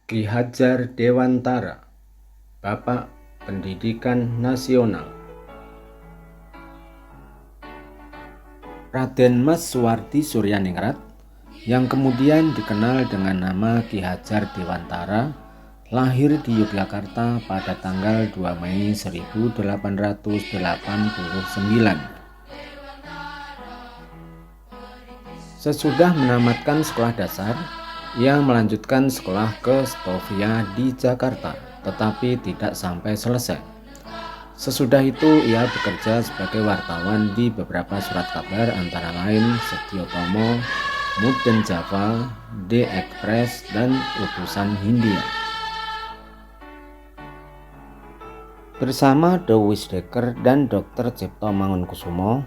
Ki Hadjar Dewantara, Bapak Pendidikan Nasional. Raden Mas Suwardi Suryaningrat, yang kemudian dikenal dengan nama Ki Hadjar Dewantara, lahir di Yogyakarta pada tanggal 2 Mei 1889. Sesudah menamatkan sekolah dasar, ia melanjutkan sekolah ke Stovia di Jakarta, tetapi tidak sampai selesai. Sesudah itu ia bekerja sebagai wartawan di beberapa surat kabar antara lain Setiotomo, Muden Java, The Express, dan Utusan Hindia. Bersama Do Wisdeker dan Dr. Cipto Mangunkusumo,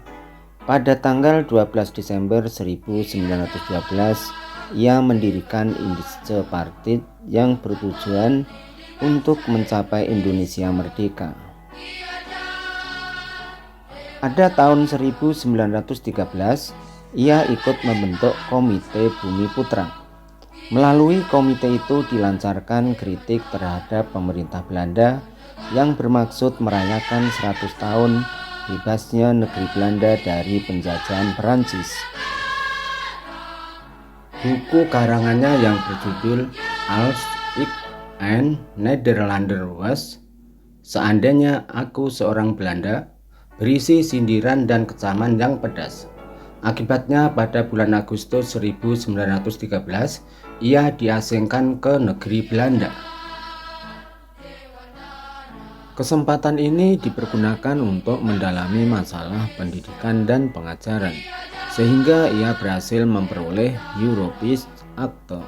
pada tanggal 12 Desember 1912, ia mendirikan Indische Partij yang bertujuan untuk mencapai Indonesia merdeka. Pada tahun 1913, ia ikut membentuk Komite Bumi Putra. Melalui komite itu dilancarkan kritik terhadap pemerintah Belanda yang bermaksud merayakan 100 tahun bebasnya negeri Belanda dari penjajahan Perancis. Buku karangannya yang berjudul Als ik een Nederlander was, Seandainya Aku Seorang Belanda, berisi sindiran dan kecaman yang pedas. Akibatnya pada bulan Agustus 1913, ia diasingkan ke negeri Belanda. Kesempatan ini dipergunakan untuk mendalami masalah pendidikan dan pengajaran, sehingga ia berhasil memperoleh Europees Acte.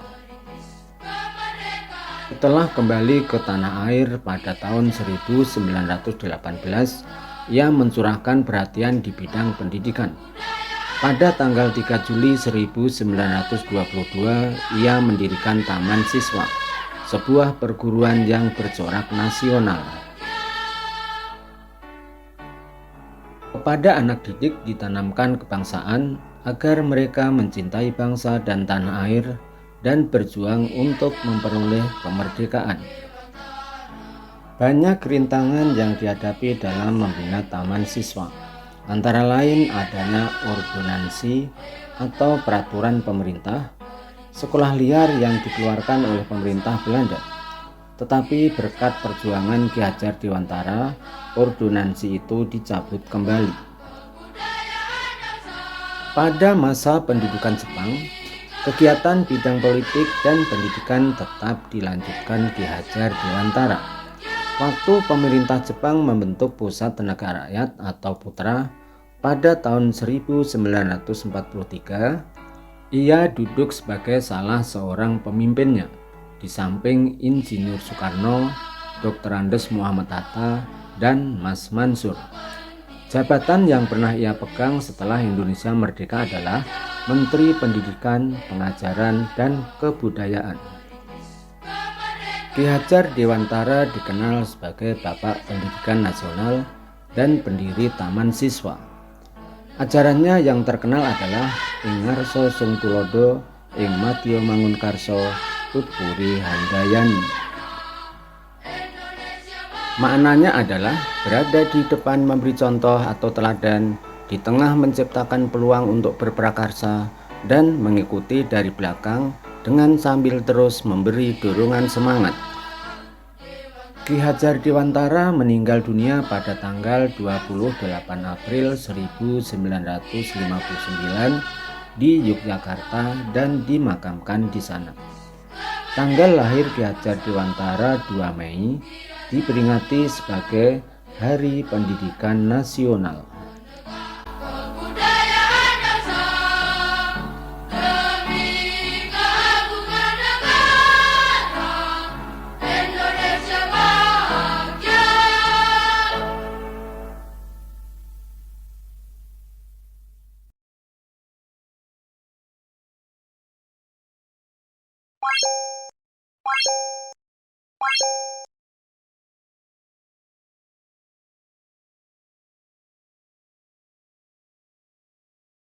Setelah kembali ke tanah air pada tahun 1918, ia mencurahkan perhatian di bidang pendidikan. Pada tanggal 3 Juli 1922, ia mendirikan Taman Siswa, sebuah perguruan yang bercorak nasional. Kepada anak didik ditanamkan kebangsaan agar mereka mencintai bangsa dan tanah air dan berjuang untuk memperoleh kemerdekaan. Banyak rintangan yang dihadapi dalam membina taman siswa, antara lain adanya ordonansi atau peraturan pemerintah, sekolah liar yang dikeluarkan oleh pemerintah Belanda. Tetapi berkat perjuangan Ki Hadjar Dewantara, ordonansi itu dicabut kembali. Pada masa pendudukan Jepang, kegiatan bidang politik dan pendidikan tetap dilanjutkan Ki Hadjar Dewantara. Waktu pemerintah Jepang membentuk Pusat Tenaga Rakyat atau Putra pada tahun 1943, ia duduk sebagai salah seorang pemimpinnya, di samping Insinyur Soekarno, Dr. Andes Muhammad Hatta, dan Mas Mansur. Jabatan yang pernah ia pegang setelah Indonesia merdeka adalah Menteri Pendidikan, Pengajaran, dan Kebudayaan. Ki Hadjar Dewantara dikenal sebagai Bapak Pendidikan Nasional dan pendiri Taman Siswa. Ajarannya yang terkenal adalah Ing Ngarsa Sung Tulodo, Ing Madya Mangunkarsa, Tutpuri Handayani. Maknanya adalah berada di depan memberi contoh atau teladan, di tengah menciptakan peluang untuk berprakarsa, dan mengikuti dari belakang dengan sambil terus memberi dorongan semangat. Ki Hadjar Dewantara meninggal dunia pada tanggal 28 April 1959 di Yogyakarta dan dimakamkan di sana. Tanggal lahir Ki Hadjar Dewantara 2 Mei diperingati sebagai Hari Pendidikan Nasional.